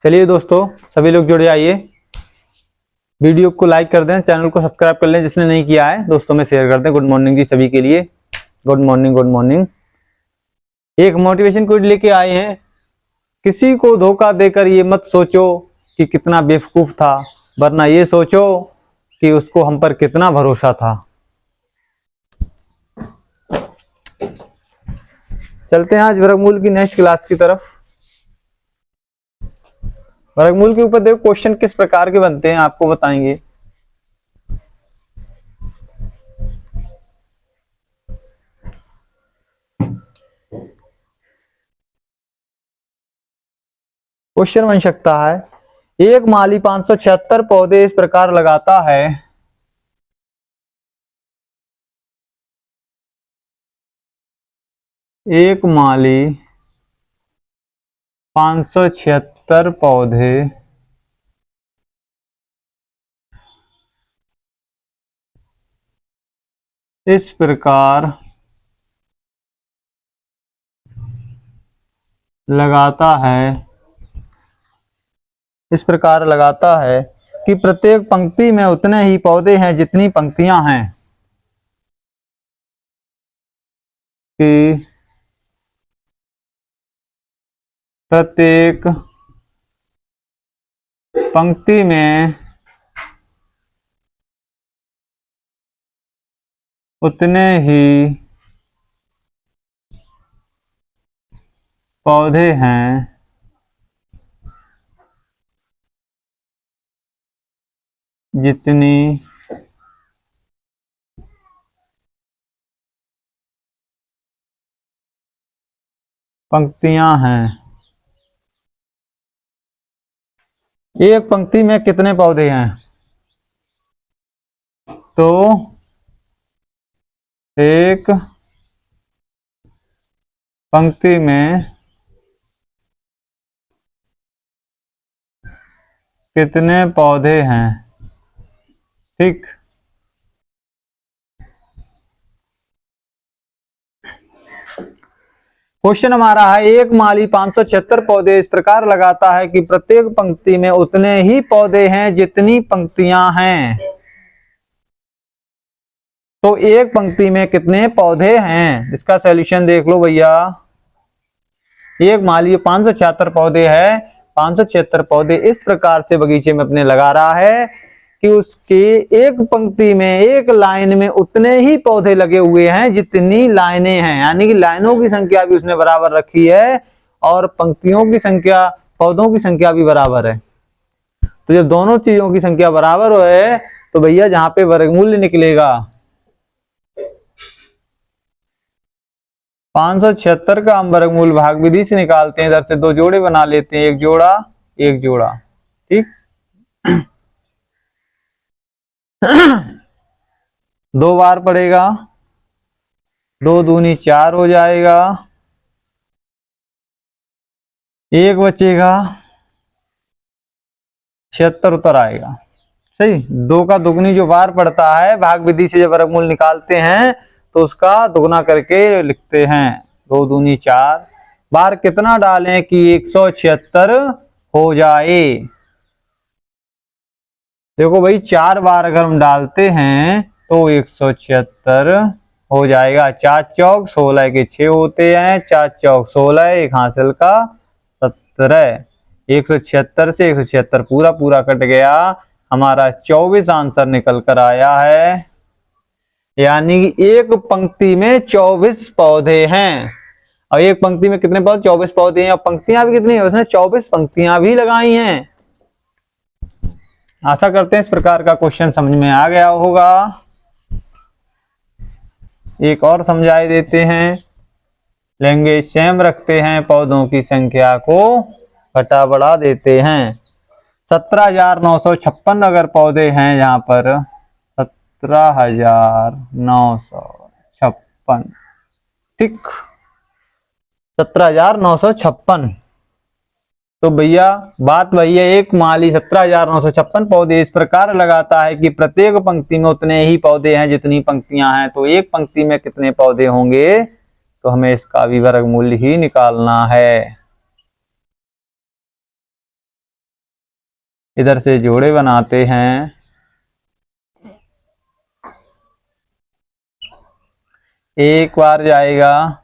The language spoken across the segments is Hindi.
चलिए दोस्तों, सभी लोग जुड़े आइए। वीडियो को लाइक कर दें, चैनल को सब्सक्राइब कर लें जिसने नहीं किया है, दोस्तों में शेयर कर दें। गुड मॉर्निंग जी सभी के लिए। Good morning, good morning. एक मोटिवेशन कोट लेके आए हैं। किसी को धोखा देकर ये मत सोचो कि कितना बेवकूफ था, वरना ये सोचो कि उसको हम पर कितना भरोसा था। चलते हैं आज वर्गमूल की नेक्स्ट क्लास की तरफ। वर्गमूल के ऊपर देखो क्वेश्चन किस प्रकार के बनते हैं, आपको बताएंगे। क्वेश्चन बन सकता है, एक माली 576 पौधे इस प्रकार लगाता है। एक माली 576 पौधे इस प्रकार लगाता है, इस प्रकार लगाता है कि प्रत्येक पंक्ति में उतने ही पौधे हैं जितनी पंक्तियां हैं। कि प्रत्येक पंक्ति में उतने ही पौधे हैं जितनी पंक्तियां हैं। एक पंक्ति में कितने पौधे हैं? तो एक पंक्ति में कितने पौधे हैं। ठीक, क्वेश्चन हमारा है, एक माली 576 पौधे इस प्रकार लगाता है कि प्रत्येक पंक्ति में उतने ही पौधे हैं जितनी पंक्तियां हैं। तो एक पंक्ति में कितने पौधे हैं, इसका सॉल्यूशन देख लो भैया। एक माली 576 पौधे है, 576 पौधे इस प्रकार से बगीचे में अपने लगा रहा है कि उसके एक पंक्ति में, एक लाइन में उतने ही पौधे लगे हुए हैं जितनी लाइनें हैं। यानी कि लाइनों की संख्या भी उसने बराबर रखी है और पंक्तियों की संख्या, पौधों की संख्या भी बराबर है। तो जब दोनों चीजों की संख्या बराबर है तो भैया जहां पे वर्गमूल निकलेगा 576 का हम वर्गमूल भाग विधि से निकालते हैं। इधर से दो जोड़े बना लेते हैं, एक जोड़ा एक जोड़ा। ठीक, दो बार पड़ेगा, 2 दूनी 4 हो जाएगा, एक बचेगा, 76 उत्तर आएगा। सही, 2 का दुगनी जो बार पड़ता है भाग विधि से जब वर्गमूल निकालते हैं तो उसका दुगना करके लिखते हैं। 2 दूनी 4, बार कितना डालें कि 176 हो जाए। देखो भाई, 4 बार अगर हम डालते हैं तो 176 हो जाएगा। 4 चौक 16 के 6 होते हैं, 4 चौक 16, एक हासिल का 17। 176 से 176 पूरा पूरा कट गया, हमारा 24 आंसर निकल कर आया है। यानी एक पंक्ति में 24 पौधे हैं। और एक पंक्ति में कितने पौधे? 24 पौधे हैं। और पंक्तियां भी कितनी है? उसने 24 पंक्तियां भी लगाई हैं। आशा करते हैं इस प्रकार का क्वेश्चन समझ में आ गया होगा। एक और समझाए देते हैं। लैंग्वेज सेम रखते हैं, पौधों की संख्या को घटा बढ़ा देते हैं। 17,956 अगर पौधे हैं यहाँ पर, 17,956, ठीक, 17,956। तो भैया बात वही है, एक माली 17,956 पौधे इस प्रकार लगाता है कि प्रत्येक पंक्ति में उतने ही पौधे हैं जितनी पंक्तियां हैं। तो एक पंक्ति में कितने पौधे होंगे, तो हमें इसका भी वर्गमूल ही निकालना है। इधर से जोड़े बनाते हैं। एक बार जाएगा,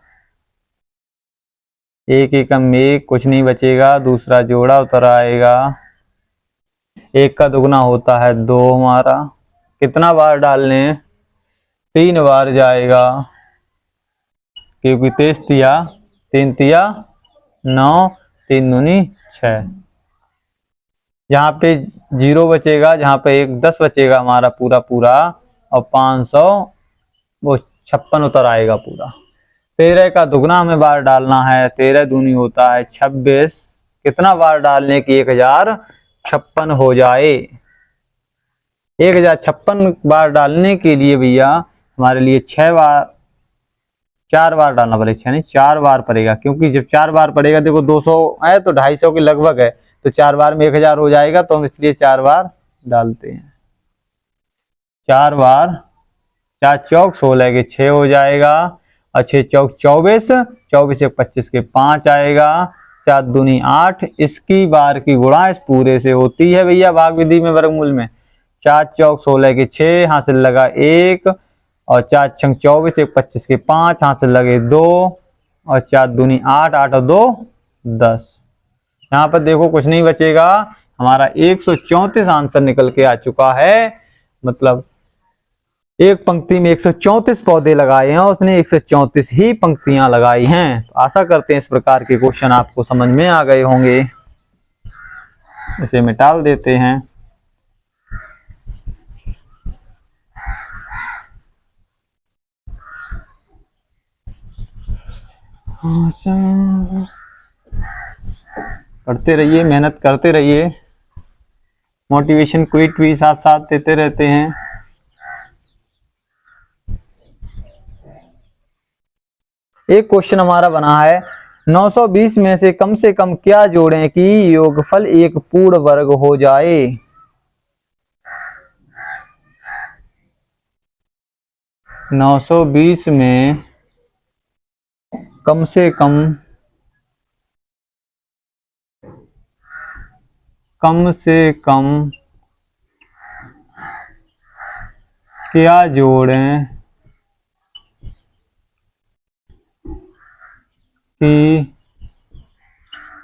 एक एकम एक, कुछ नहीं बचेगा, दूसरा जोड़ा उतर आएगा। एक का दुगना होता है 2 हमारा। कितना बार डालने? 3 बार जाएगा, क्योंकि 23 तिया 3 तिया 9, 3 दूनी 6। यहाँ पे 0 बचेगा, जहाँ पे 1 10 बचेगा हमारा पूरा पूरा, और 500 वो 56 उतर आएगा पूरा। 13 का दुगना हमें बार डालना है, 13 दूनी होता है 26। कितना बार डालने की 1056 हो जाए? 1056 बार डालने के लिए भैया हमारे लिए 4 बार डालना पड़ेगा। 6 नहीं 4 बार पड़ेगा, क्योंकि जब 4 बार पड़ेगा, देखो 200 है तो 250 के लगभग है, तो 4 बार में 1000 हो जाएगा, तो हम इसलिए 4 बार डालते हैं। 4 बार, 4 चौक 16 के 6 हो जाएगा, और 6 चौक 24, 24 एक 25 के 5 आएगा, 4 दूनी 8। इसकी बार की गुणा इस पूरे से होती है भैया भाग विधि में वर्गमूल में। 4 चौक 16 के 6, हासिल लगा 1, और 4 छंग 24 एक 25 के 5, हासिल लगे 2, और 4 दूनी 8, 8 और 2 10। यहाँ पर देखो कुछ नहीं बचेगा, हमारा 134 आंसर निकल के आ चुका है। मतलब एक पंक्ति में 134 पौधे लगाए हैं, उसने 134 ही पंक्तियां लगाई हैं। तो आशा करते हैं इस प्रकार के क्वेश्चन आपको समझ में आ गए होंगे। इसे मिटा देते हैं। करते रहिए, मेहनत करते रहिए, मोटिवेशन क्विट भी साथ साथ देते रहते हैं। एक क्वेश्चन हमारा बना है, 920 में से कम क्या जोड़ें कि योगफल एक पूर्ण वर्ग हो जाए? नौ सौ बीस में कम से कम क्या जोड़ें कि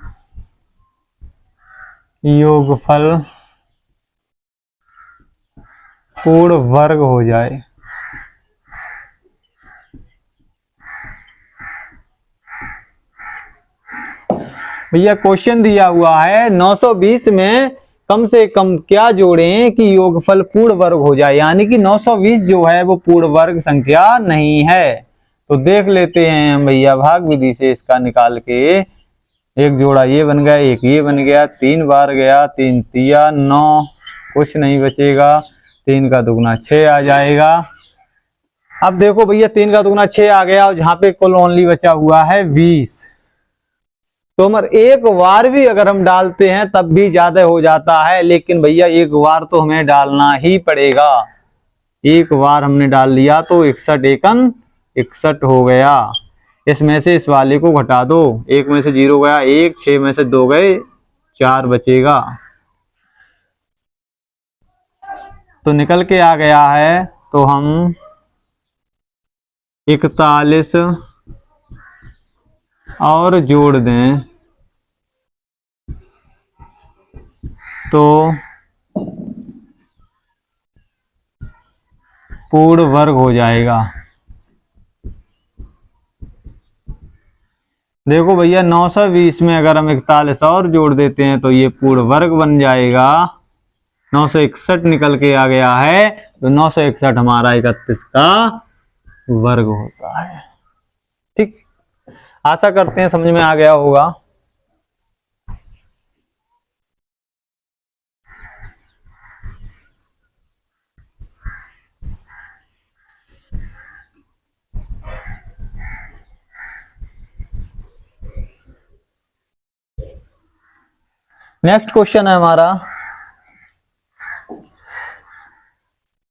योगफल पूर्ण वर्ग हो जाए? भैया क्वेश्चन दिया हुआ है 920 में कम से कम क्या जोड़ें कि योगफल पूर्ण वर्ग हो जाए, यानी कि 920 जो है वो पूर्ण वर्ग संख्या नहीं है। तो देख लेते हैं हम भैया भाग विधि से इसका निकाल के। एक जोड़ा ये बन गया, एक ये बन गया, 3 बार गया, 3 तिया 9, कुछ नहीं बचेगा, 3 का दुगना 6 आ जाएगा। अब देखो भैया 3 का दुगना 6 आ गया, और जहां पे कुल ओनली बचा हुआ है 20, तो हमारे एक बार भी अगर हम डालते हैं तब भी ज्यादा हो जाता है, लेकिन भैया एक बार तो हमें डालना ही पड़ेगा। एक बार हमने डाल लिया तो 61 एकन 61 हो गया। इसमें से इस वाले को घटा दो, 1 में से 0 गया 1, 6 में से 2 गए 4 बचेगा, तो निकल के आ गया है। तो हम 41 और जोड़ दें तो पूर्ण वर्ग हो जाएगा। देखो भैया 920 में अगर हम 41 और जोड़ देते हैं तो ये पूर्ण वर्ग बन जाएगा। 961 निकल के आ गया है, तो 961 हमारा 31 का वर्ग होता है। ठीक, आशा करते हैं समझ में आ गया होगा। नेक्स्ट क्वेश्चन है हमारा,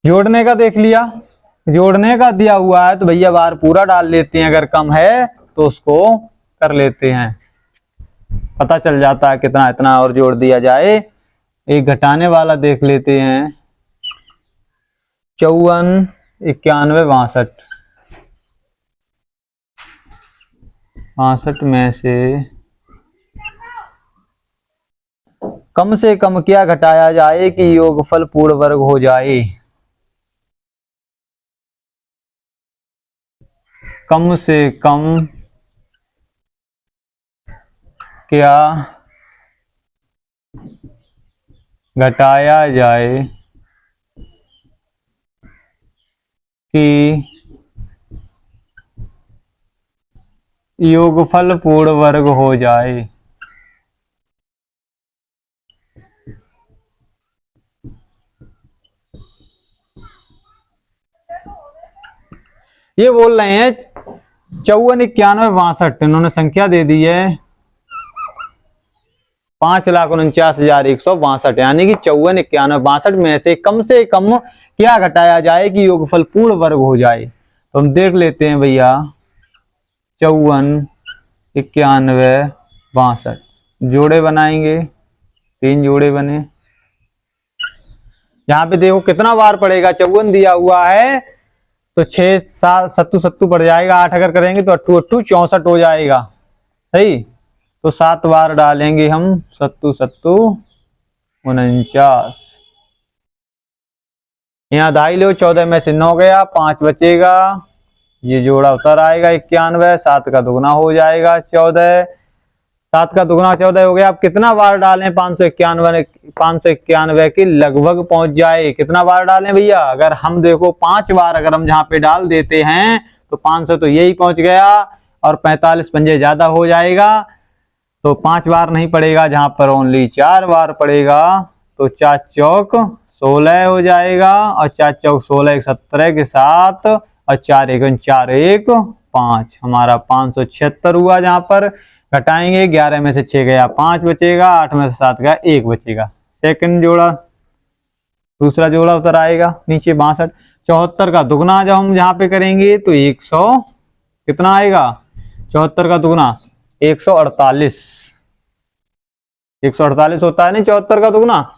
जोड़ने का देख लिया। जोड़ने का दिया हुआ है तो भैया बार पूरा डाल लेते हैं, अगर कम है तो उसको कर लेते हैं, पता चल जाता है कितना इतना और जोड़ दिया जाए एक घटाने वाला देख लेते हैं। 54, 91, 62। 62 में से कम क्या घटाया जाए कि योगफल पूर्ण वर्ग हो जाए? कम से कम क्या घटाया जाए कि योगफल पूर्ण वर्ग हो जाए? ये बोल रहे हैं 54, 91, 62 इन्होंने संख्या दे दी है 5,49,162, यानी कि 54, 91, 62 में से कम क्या घटाया जाए कि योगफल पूर्ण वर्ग हो जाए। तो हम देख लेते हैं भैया 54, 91, 62 जोड़े बनाएंगे। 3 जोड़े बने। यहाँ पे देखो कितना बार पड़ेगा, 54 दिया हुआ है तो 6, 7, 7 7 पड़ जाएगा। 8 अगर करेंगे तो 8 8 64 हो जाएगा। सही, तो 7 बार डालेंगे हम। 7 7 49। यहाँ दाई लो, 14 में से 9 गया, 5 बचेगा। ये जोड़ा उतर आएगा 91। 7 का दुगना हो जाएगा 14। 7 का दुगना 14 हो गया। अब कितना बार डालें? 591 के लगभग पहुंच जाए। कितना बार डालें भैया? अगर हम देखो 5 बार अगर हम जहां पे डाल देते हैं तो 500 तो यही पहुंच गया, और 45 पंजे ज्यादा हो जाएगा तो 5 बार नहीं पड़ेगा, जहां पर ओनली 4 बार पड़ेगा। तो 4 चौक 16 हो जाएगा, और 4 चौक 16 17 के साथ, और 4 1 4 1 5, हमारा 576 हुआ। जहां पर घटाएंगे 11 में से 6 गया, 5 बचेगा। 8 में से 7 गया, 1 बचेगा। सेकंड जोड़ा, दूसरा जोड़ा उतर आएगा नीचे 62। 74 का दुगना जब हम यहाँ पे करेंगे तो 100 कितना आएगा? 74 का दुगना 148। 148 होता है नहीं 74 का दुगना।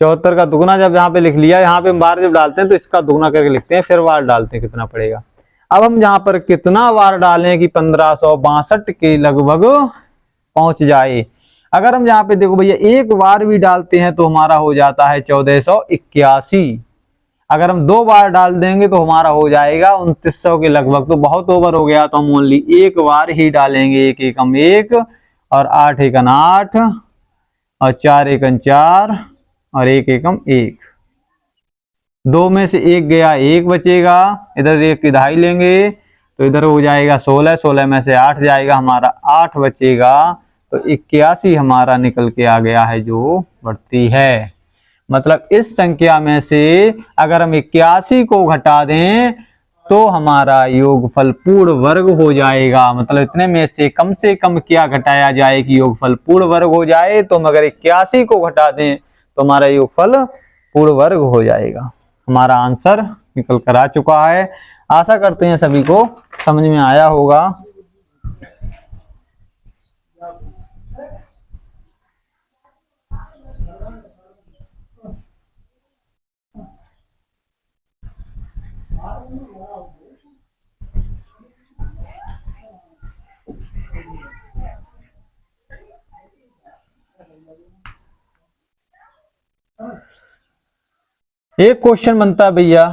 74 का दुगना जब यहाँ पे लिख लिया, यहाँ पे बार जब डालते हैं तो इसका दुगना करके लिखते हैं, फिर बार डालते हैं कितना पड़ेगा। अब हम यहाँ पर कितना बार डालें कि 1562 के लगभग पहुंच जाए? अगर हम यहाँ पे देखो भैया एक बार भी डालते हैं तो हमारा हो जाता है 1481। अगर हम 2 बार डाल देंगे तो हमारा हो जाएगा 2900 के लगभग। तो बहुत ओवर हो गया, तो हम ओनली एक बार ही डालेंगे। 1 एकम 1, और 8 एकम 8, और 4 एकम 4, और 1 एकम 1। 2 में से 1 गया, 1 बचेगा। इधर 1 की दहाई लेंगे तो इधर हो जाएगा 16। 16 में से 8 जाएगा, हमारा 8 बचेगा। तो 81 हमारा निकल के आ गया है जो बढ़ती है। मतलब इस संख्या में से अगर हम 81 को घटा दें तो हमारा योगफल पूर्ण वर्ग हो जाएगा। मतलब इतने में से कम क्या घटाया जाए कि योगफल पूर्ण वर्ग हो जाए? तो हम अगर 81 को घटा दें तो हमारा योगफल पूर्ण वर्ग हो जाएगा। हमारा आंसर निकल कर आ चुका है। आशा करते हैं सभी को समझ में आया होगा। एक क्वेश्चन बनता है भैया,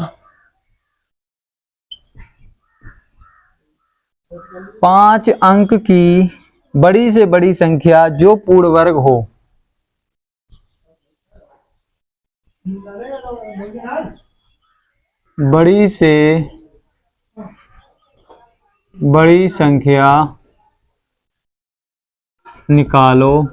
5 अंक की बड़ी से बड़ी संख्या जो पूर्ण वर्ग हो। बड़ी से बड़ी संख्या निकालो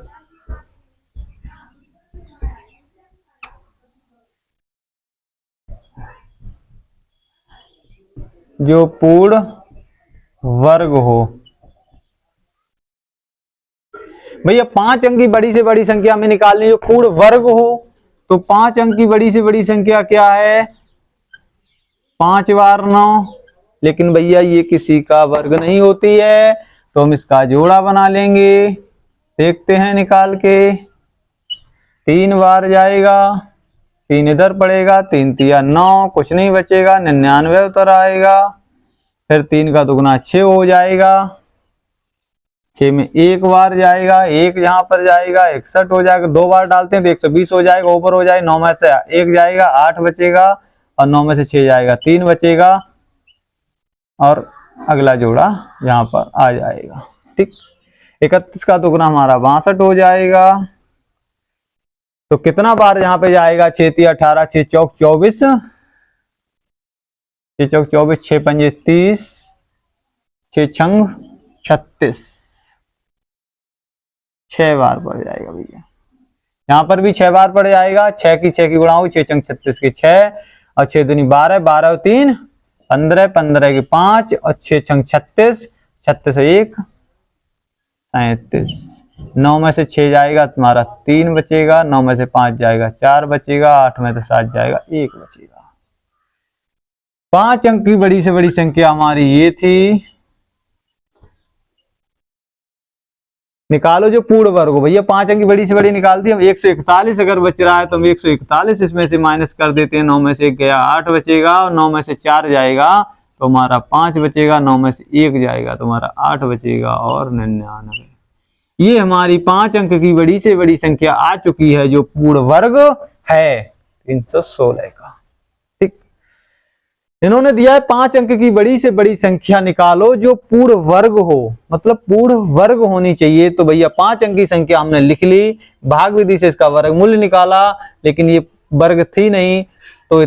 जो पूर्ण वर्ग हो। भैया 5 अंक की बड़ी से बड़ी संख्या में निकालनी जो पूर्ण वर्ग हो, तो 5 अंक की बड़ी से बड़ी संख्या क्या है? 5 बार 9। लेकिन भैया ये किसी का वर्ग नहीं होती है, तो हम इसका जोड़ा बना लेंगे। देखते हैं निकाल के। 3 बार जाएगा, 3 इधर पड़ेगा, 3 तिया 9, कुछ नहीं बचेगा, 99 उतर आएगा। फिर 3 का दुगना 6 हो जाएगा, 6 में 1 बार जाएगा, 1 यहाँ पर जाएगा, 61 हो जाएगा। 2 बार डालते हैं तो 120 हो जाएगा, ऊपर हो जाएगा। 9 में से 1 जाएगा, 8 बचेगा, और 9 में से 6 जाएगा, 3 बचेगा, और अगला जोड़ा यहाँ पर आ जाएगा। ठीक, 31 का दुगना हमारा 62 हो जाएगा। तो कितना बार यहाँ पे जाएगा? 6 तिया 18, 6 चौक 24, 6 चौक 24, 6 पंजे 30, 6 छंग 36, 6 बार पड़ जाएगा भैया। यहाँ पर भी 6 बार पड़ जाएगा। 6 की गुणा हो, 6 छंग 36 के 6, और 6 दूनी 12, 12 और 3 15, 15 की 5, और 6 छंग 36, 36 1 37। 9 में से 6 जाएगा तुम्हारा 3 बचेगा, 9 में से 5 जाएगा 4 बचेगा, 8 में से 7 जाएगा 1 बचेगा। 5 अंक की बड़ी से बड़ी संख्या हमारी ये थी। निकालो जो पूर्ण वर्ग हो भैया। 5 अंक की बड़ी से बड़ी निकाल दी हम। 141 अगर बच रहा है तो हम 141 इसमें से माइनस कर देते हैं। 9 में से 1 गया 8 बचेगा, और 9 में से 4 जाएगा तो हमारा 5 बचेगा, 9 में से 1 जाएगा तो हमारा 8 बचेगा, और 99। ये हमारी 5 अंक की बड़ी से बड़ी संख्या आ चुकी है जो पूर्ण वर्ग है 316 का। ठीक, इन्होंने दिया है 5 अंक की बड़ी से बड़ी संख्या निकालो जो पूर्ण वर्ग हो, मतलब पूर्ण वर्ग होनी चाहिए। तो भैया 5 अंक की संख्या हमने लिख ली, भाग विधि से इसका वर्ग मूल्य निकाला, लेकिन ये वर्ग थी नहीं तो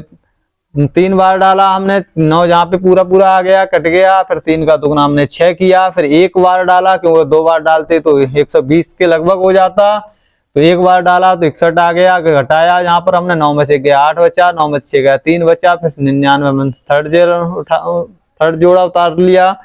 3 बार डाला हमने, 9 जहाँ पे पूरा पूरा आ गया, कट गया। फिर 3 का दुगना हमने 6 किया, फिर 1 बार डाला, क्योंकि 2 बार डालते तो 120 के लगभग हो जाता, तो 1 बार डाला तो 61 आ गया, घटाया यहाँ पर हमने, 9 में से गया 8 बचा, 9 में से 6 गया 3 बचा, फिर 99 में थर्ड जोड़ा उतार लिया।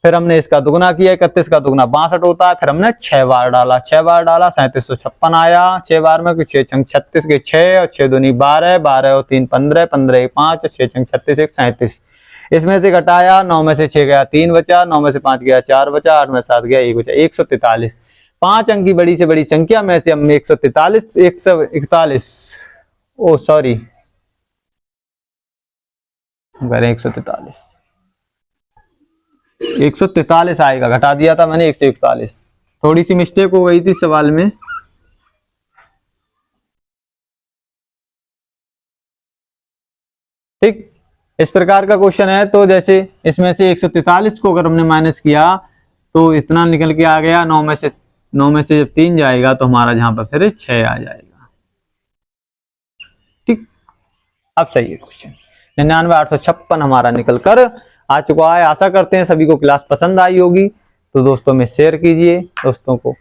फिर हमने इसका दुगना किया, 31 का दुगना 62 होता है। फिर हमने 6 बार डाला, 6 बार डाला 3756 आया 6 बार में, 6 छंग 36 के 6, और 6 दूनी 12, 12 और 3 15, 15 के 5, 6 छंग 36 1 37। इसमें से घटाया, 9 में से 6 गया 3 बचा, 9 में से 5 गया 4 बचा, 8 में 7 गया 1 बचा, 143। 5 अंक की बड़ी से बड़ी संख्या में से हम 141 ओ सॉरी 143 आएगा, घटा दिया था मैंने 141, थोड़ी सी मिस्टेक हो गई थी सवाल में। ठीक, इस प्रकार का क्वेश्चन है। तो जैसे इसमें से 143 को अगर हमने माइनस किया तो इतना निकल के आ गया। 9 में से जब 3 जाएगा तो हमारा जहां पर फिर 6 आ जाएगा। ठीक, अब सही है क्वेश्चन। 99,856 हमारा निकल कर आ चुका है। आशा करते हैं सभी को क्लास पसंद आई होगी, तो दोस्तों में शेयर कीजिए दोस्तों को,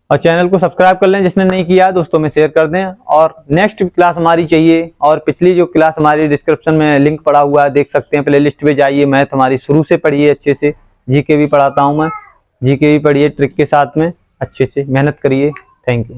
और चैनल को सब्सक्राइब कर लें जिसने नहीं किया, दोस्तों में शेयर कर दें। और नेक्स्ट क्लास हमारी चाहिए, और पिछली जो क्लास हमारी डिस्क्रिप्शन में लिंक पड़ा हुआ है, देख सकते हैं, प्लेलिस्ट पे जाइए। मैथ हमारी शुरू से पढ़िए अच्छे से, जीके भी पढ़ाता हूँ मैं, जीके भी पढ़िए ट्रिक के साथ में, अच्छे से मेहनत करिए। Thank you.